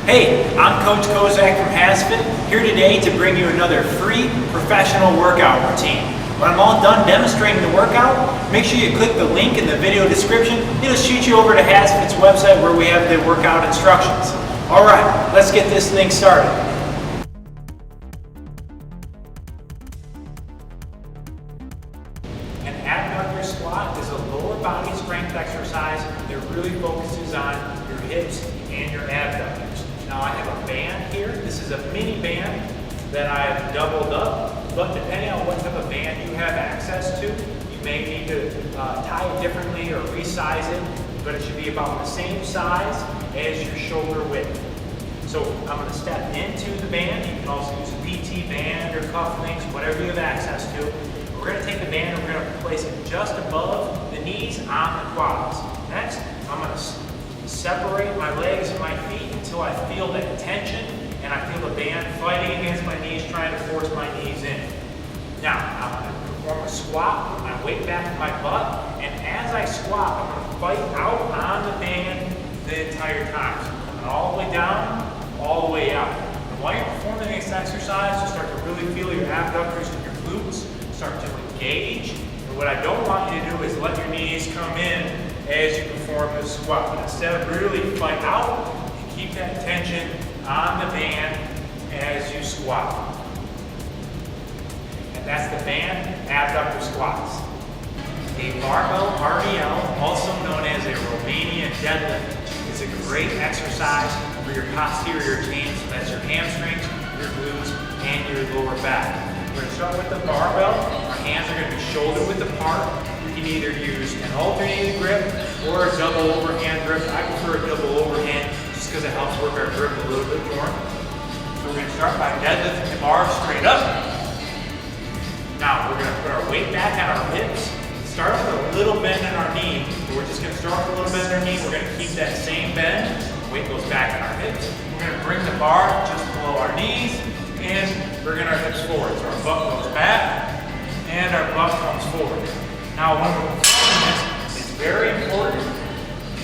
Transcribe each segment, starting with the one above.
Hey, I'm Coach Kozak from HASfit, here today to bring you another free professional workout routine. When I'm all done demonstrating the workout, make sure you click the link in the video description. It'll shoot you over to HASfit's website where we have the workout instructions. Alright, let's get this thing started. An abductor squat is a lower body strength exercise that really focuses on your hips and your abductors. Now I have a band here. This is a mini band that I've doubled up, but depending on what type of band you have access to, you may need to tie it differently or resize it, but it should be about the same size as your shoulder width. So I'm going to step into the band. You can also use a PT band or cufflinks, whatever you have access to. We're going to take the band and we're going to place it just above the knees on the quads. Next, I'm going to separate my legs and my feet until I feel that tension and I feel the band fighting against my knees, trying to force my knees in. Now, I'm going to perform a squat with my weight back in my butt, and as I squat, I'm going to fight out on the band the entire time. So I'm coming all the way down, all the way out. And while you're performing this exercise, you start to really feel your abductors and your glutes start to engage. And what I don't want you to do is let your knees come in as you perform this squat. But instead, really fight out and keep that tension on the band as you squat. And that's the band abductor squats. A barbell RDL, also known as a Romanian deadlift, is a great exercise for your posterior chains. So that's your hamstrings, your glutes, and your lower back. We're going to start with the barbell. Our hands are going to be shoulder width apart. You can either use an alternating grip or a double overhand grip. I prefer a double overhand just because it helps work our grip a little bit more. So we're going to start by deadlifting the bar straight up. Now we're going to put our weight back on our hips. Start with a little bend in our knee. So we're just going to start with a little bend in our knee. We're going to keep that same bend. Weight goes back in our hips. We're going to bring the bar just below our knees and bring our hips forward. So our butt goes back and our butt comes forward. Now when we're performing this, it's very important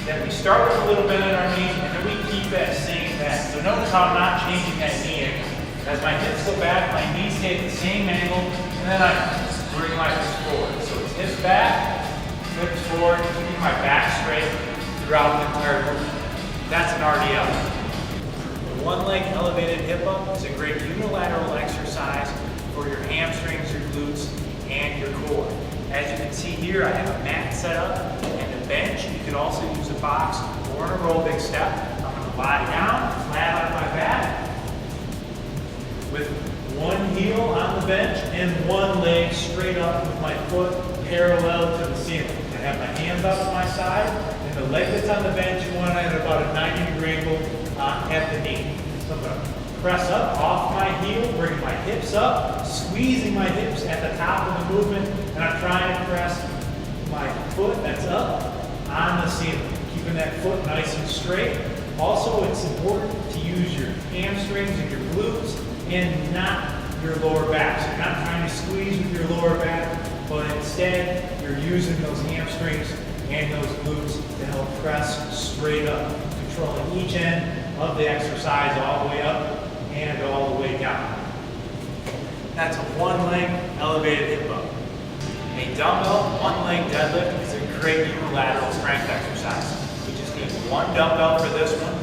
that we start with a little bend in our knee and then we keep that same bend. So notice how I'm not changing that knee angle. As my hips go back, my knees stay at the same angle, and then I bring my hips forward. So it's hips back, hips forward, keeping my back straight throughout the entire movement. That's an RDL. The one leg elevated hip up is a great unilateral exercise for your hamstrings, your glutes, and your core. As you can see here, I have a mat set up and a bench. You could also use a box or an aerobic step. I'm going to lie down, flat on my back, with one heel on the bench and one leg straight up with my foot parallel to the ceiling. I have my hands out to my side, and the leg that's on the bench, you want it at about a 90-degree angle at the knee. So I'm going to press up off my heel, bring my hips up, squeezing my hips at the top of the movement, and I'm trying to press my foot that's up on the ceiling, keeping that foot nice and straight. Also, it's important to use your hamstrings and your glutes and not your lower back. So you're not trying to squeeze with your lower back, but instead you're using those hamstrings and those glutes to help press straight up, controlling each end of the exercise all the way up and all the way down. That's a one-leg elevated hip up. A dumbbell one-leg deadlift is a great unilateral strength exercise. We just need one dumbbell for this one.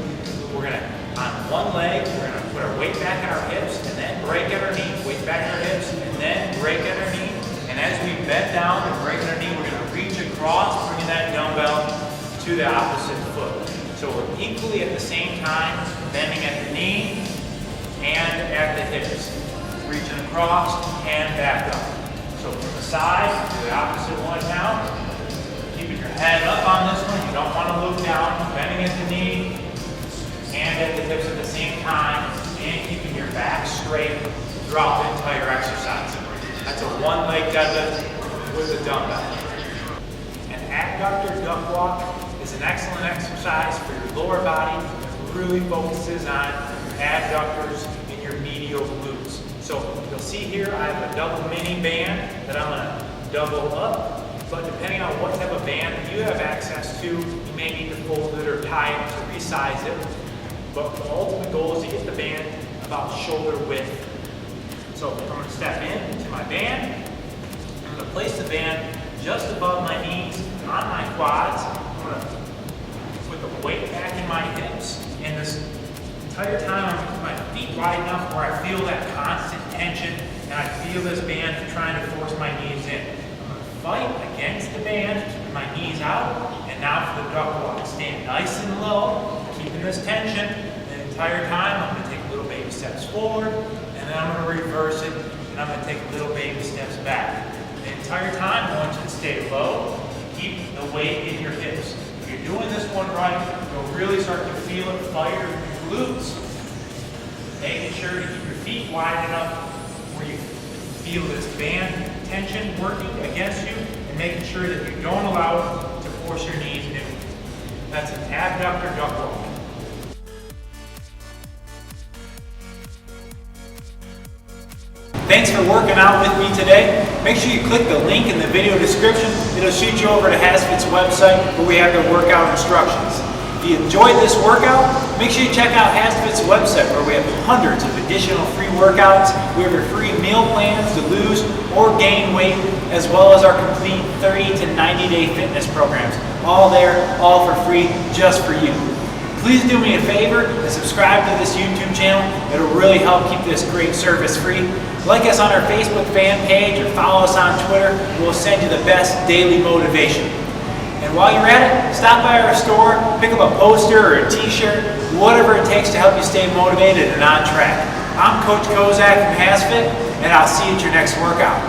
We're going to, on one leg, we're going to put our weight back in our hips and then break at our knee. Weight back in our hips and then break at our knee. And as we bend down and break at our knee, we're going to reach across, bringing that dumbbell to the opposite foot. So we're equally at the same time bending at the knee and at the hips. Reaching across and back up. So from the side to the opposite one now. Keeping your head up on this one. You don't want to look down. Bending at the knee and at the hips at the same time, and keeping your back straight throughout the entire exercise. That's a one-leg deadlift with a dumbbell. An abductor duck walk is an excellent exercise for your lower body. It really focuses on your abductors and your medial glutes. So you'll see here I have a double mini band that I'm going to double up. But depending on what type of band that you have access to, you may need to fold it or tie it to resize it. But the ultimate goal is to get the band about shoulder width. So I'm going to step into my band. I'm going to place the band just above my knees, on my quads. I'm going to put the weight back in my hips. And this entire time I'm going to keep my feet wide enough where I feel that constant tension and I feel this band trying to force my knees in. I'm going to fight against the band, keeping my knees out. And now for the duck walk. Stand nice and low, keeping this tension. The entire time I'm going to take little baby steps forward, and then I'm going to reverse it, and I'm going to take little baby steps back. The entire time I want you to stay low, keep the weight in your hips. If you're doing this one right, you'll really start to feel it fire in your glutes. Making sure to keep your feet wide enough where you feel this band tension working against you, and making sure that you don't allow it to force your knees in. That's an abductor duck walk. Thanks for working out with me today. Make sure you click the link in the video description. It'll shoot you over to HASfit's website where we have their workout instructions. If you enjoyed this workout, make sure you check out HASfit's website where we have hundreds of additional free workouts. We have your free meal plans to lose or gain weight, as well as our complete 30 to 90 day fitness programs. All there, all for free, just for you. Please do me a favor and subscribe to this YouTube channel. It'll really help keep this great service free. Like us on our Facebook fan page or follow us on Twitter. We'll send you the best daily motivation. And while you're at it, stop by our store, pick up a poster or a t-shirt, whatever it takes to help you stay motivated and on track. I'm Coach Kozak from HASfit, and I'll see you at your next workout.